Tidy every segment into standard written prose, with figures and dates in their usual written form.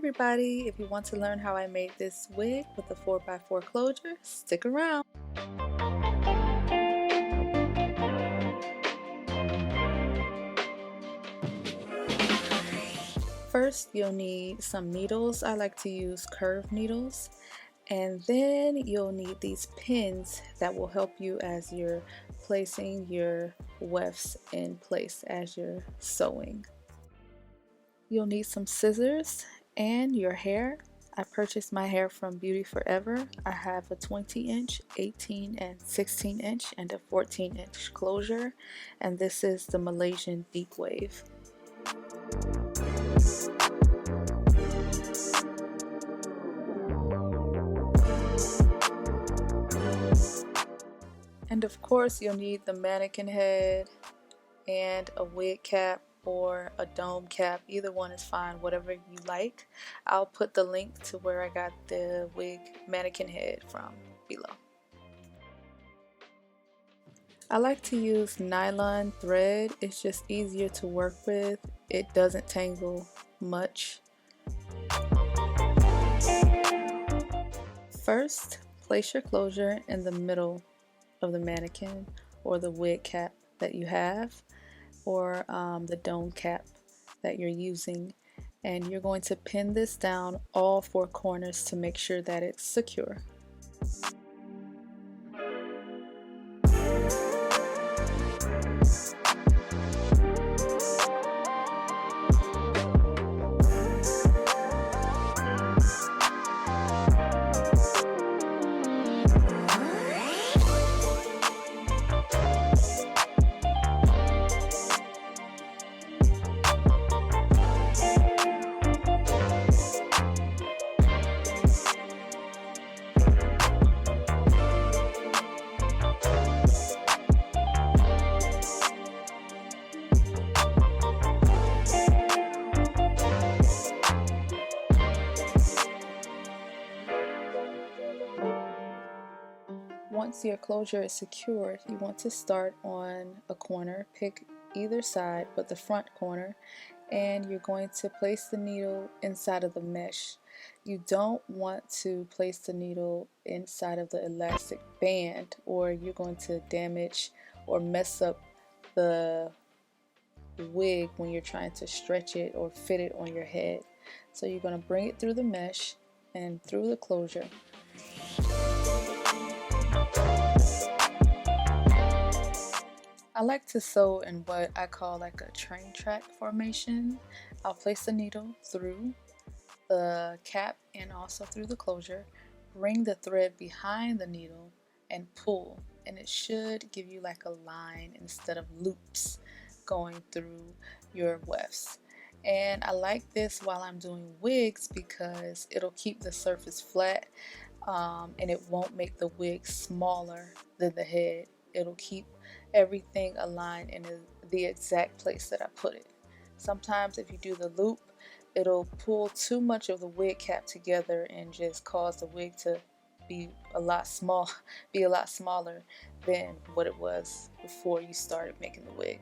everybody, if you want to learn how I made this wig with a 4x4 closure, stick around. First, you'll need some needles. I like to use curved needles. And then you'll need these pins that will help you as you're placing your wefts in place as you're sewing. You'll need some scissors and your hair. I purchased my hair from Beauty Forever. I have a 20-inch, 18 and 16 inch and a 14-inch closure, and this is the Malaysian deep wave. And of course you'll need the mannequin head and a wig cap or a dome cap. Either one is fine, whatever you like. I'll put the link to where I got the wig mannequin head from below. I like to use nylon thread. It's just easier to work with. It doesn't tangle much. First, place your closure in the middle of the mannequin or the wig cap that you have, or the dome cap that you're using, and you're going to pin this down all four corners to make sure that it's secure. Once your closure is secured, you want to start on a corner. Pick either side but the front corner, and you're going to place the needle inside of the mesh. You don't want to place the needle inside of the elastic band, or you're going to damage or mess up the wig when you're trying to stretch it or fit it on your head. So you're going to bring it through the mesh and through the closure. I like to sew in what I call like a train track formation. I'll place the needle through the cap and also through the closure, bring the thread behind the needle and pull, and it should give you like a line instead of loops going through your wefts. And I like this while I'm doing wigs because it'll keep the surface flat, and it won't make the wig smaller than the head. It'll keep everything aligned in the exact place that I put it. Sometimes if you do the loop, it'll pull too much of the wig cap together and just cause the wig to be a lot smaller than what it was before you started making the wig.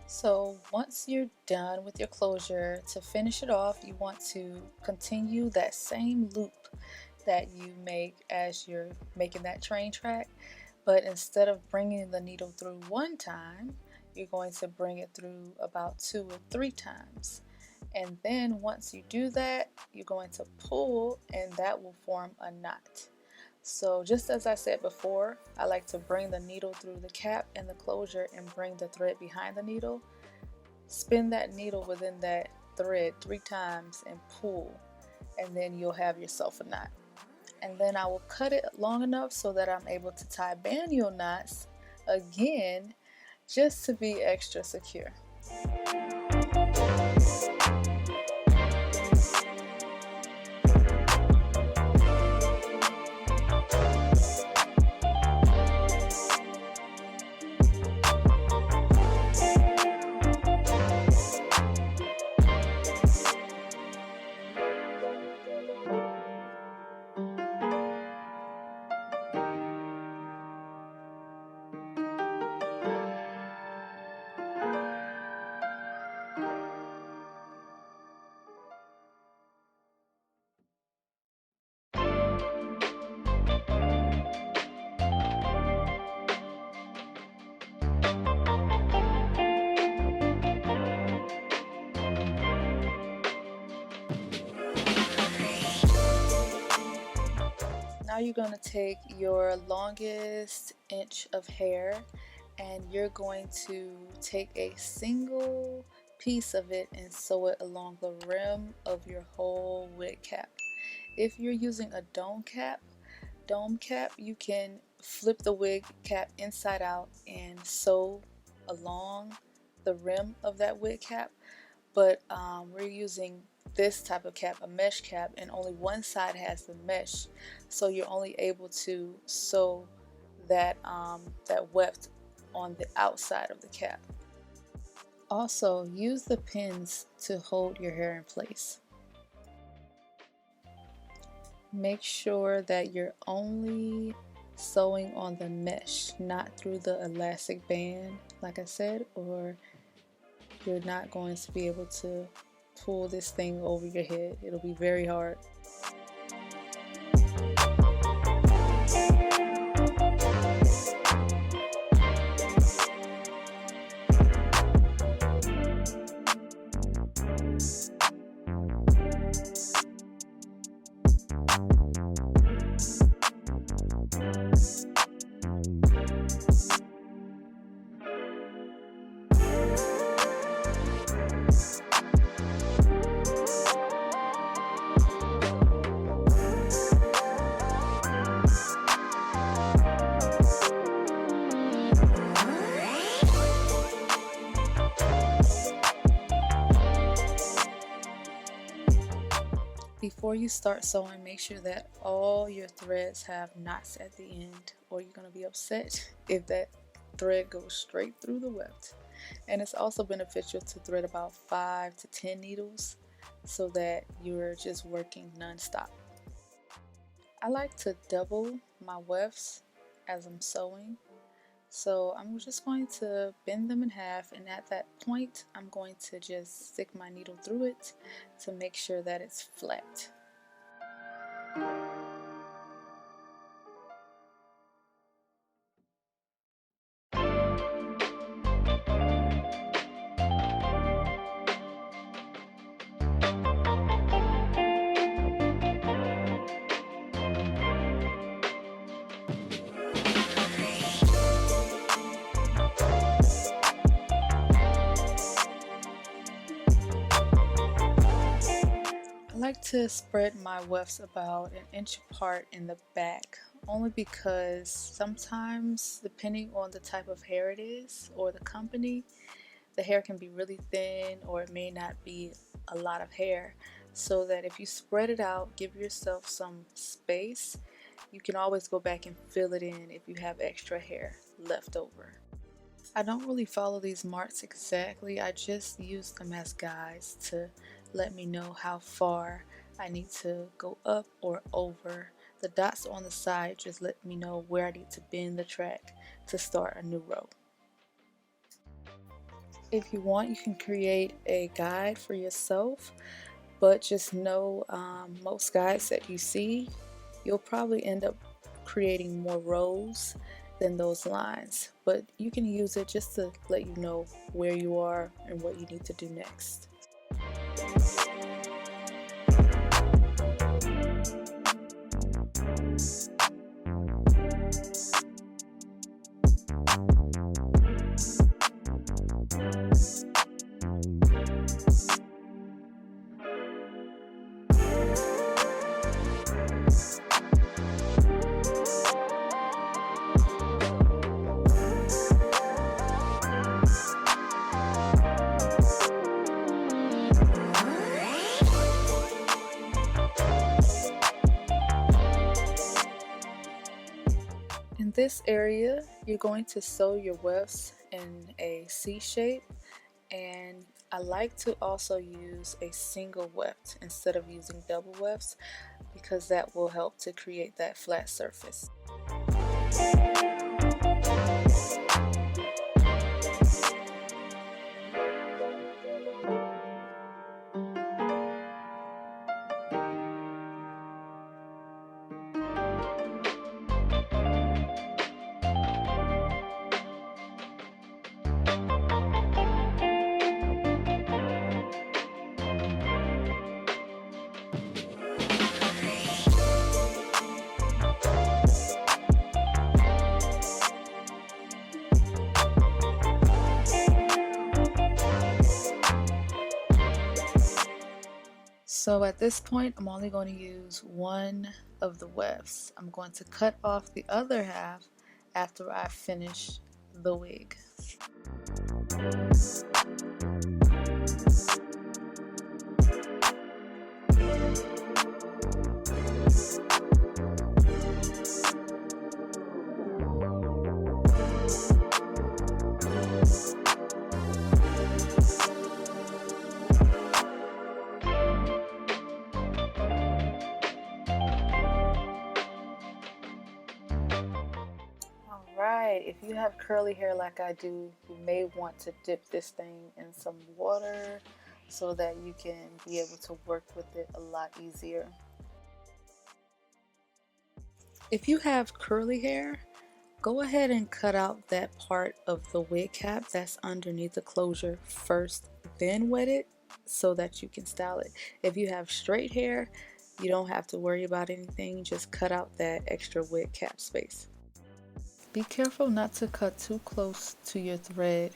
So once you're done with your closure, to finish it off, you want to continue that same loop that you make as you're making that train track, but instead of bringing the needle through one time, you're going to bring it through about 2 or 3 times. And then once you do that, you're going to pull, and that will form a knot. So just as I said before, I like to bring the needle through the cap and the closure and bring the thread behind the needle. Spin that needle within that thread 3 times and pull, and then you'll have yourself a knot. And then I will cut it long enough so that I'm able to tie manual knots again, just to be extra secure. you're going to take your longest inch of hair and you're going to take a single piece of it and sew it along the rim of your whole wig cap. If you're using a dome cap, you can flip the wig cap inside out and sew along the rim of that wig cap, but we're using this type of cap, a mesh cap, and only one side has the mesh, so you're only able to sew that weft on the outside of the cap. Also, use the pins to hold your hair in place. Make sure that you're only sewing on the mesh, not through the elastic band, like I said, or you're not going to be able to pull this thing over your head. It'll be very hard. Before you start sewing, make sure that all your threads have knots at the end, or you're going to be upset if that thread goes straight through the weft. And it's also beneficial to thread about 5 to 10 needles so that you're just working non-stop. I like to double my wefts as I'm sewing. So I'm just going to bend them in half, and at that point I'm going to just stick my needle through it to make sure that it's flat. I like to spread my wefts about an inch apart in the back, only because sometimes, depending on the type of hair it is or the company, the hair can be really thin or it may not be a lot of hair. So that if you spread it out, give yourself some space, you can always go back and fill it in if you have extra hair left over. I don't really follow these marks exactly, I just use them as guides to let me know how far I need to go up or over. The dots on the side just let me know where I need to bend the track to start a new row. If you want, you can create a guide for yourself, but just know most guides that you see, you'll probably end up creating more rows than those lines, but you can use it just to let you know where you are and what you need to do next. In this area, you're going to sew your wefts in a C shape, and I like to also use a single weft instead of using double wefts because that will help to create that flat surface. So at this point, I'm only going to use one of the wefts. I'm going to cut off the other half after I finish the wig. Alright, if you have curly hair like I do, you may want to dip this thing in some water so that you can be able to work with it a lot easier. If you have curly hair, go ahead and cut out that part of the wig cap that's underneath the closure first, then wet it so that you can style it. If you have straight hair, you don't have to worry about anything, just cut out that extra wig cap space. Be careful not to cut too close to your thread,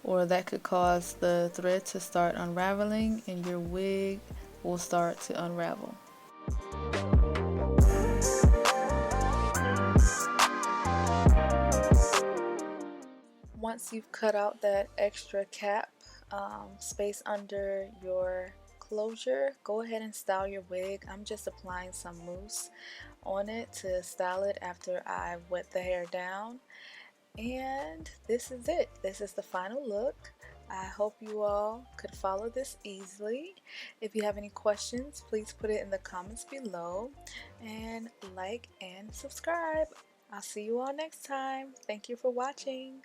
or that could cause the thread to start unraveling and your wig will start to unravel. Once you've cut out that extra cap space under your closure, go ahead and style your wig. I'm just applying some mousse on it to style it after I wet the hair down. And this is it. This is the final look. I hope you all could follow this easily. If you have any questions, please put it in the comments below, and like and subscribe. I'll see you all next time. Thank you for watching.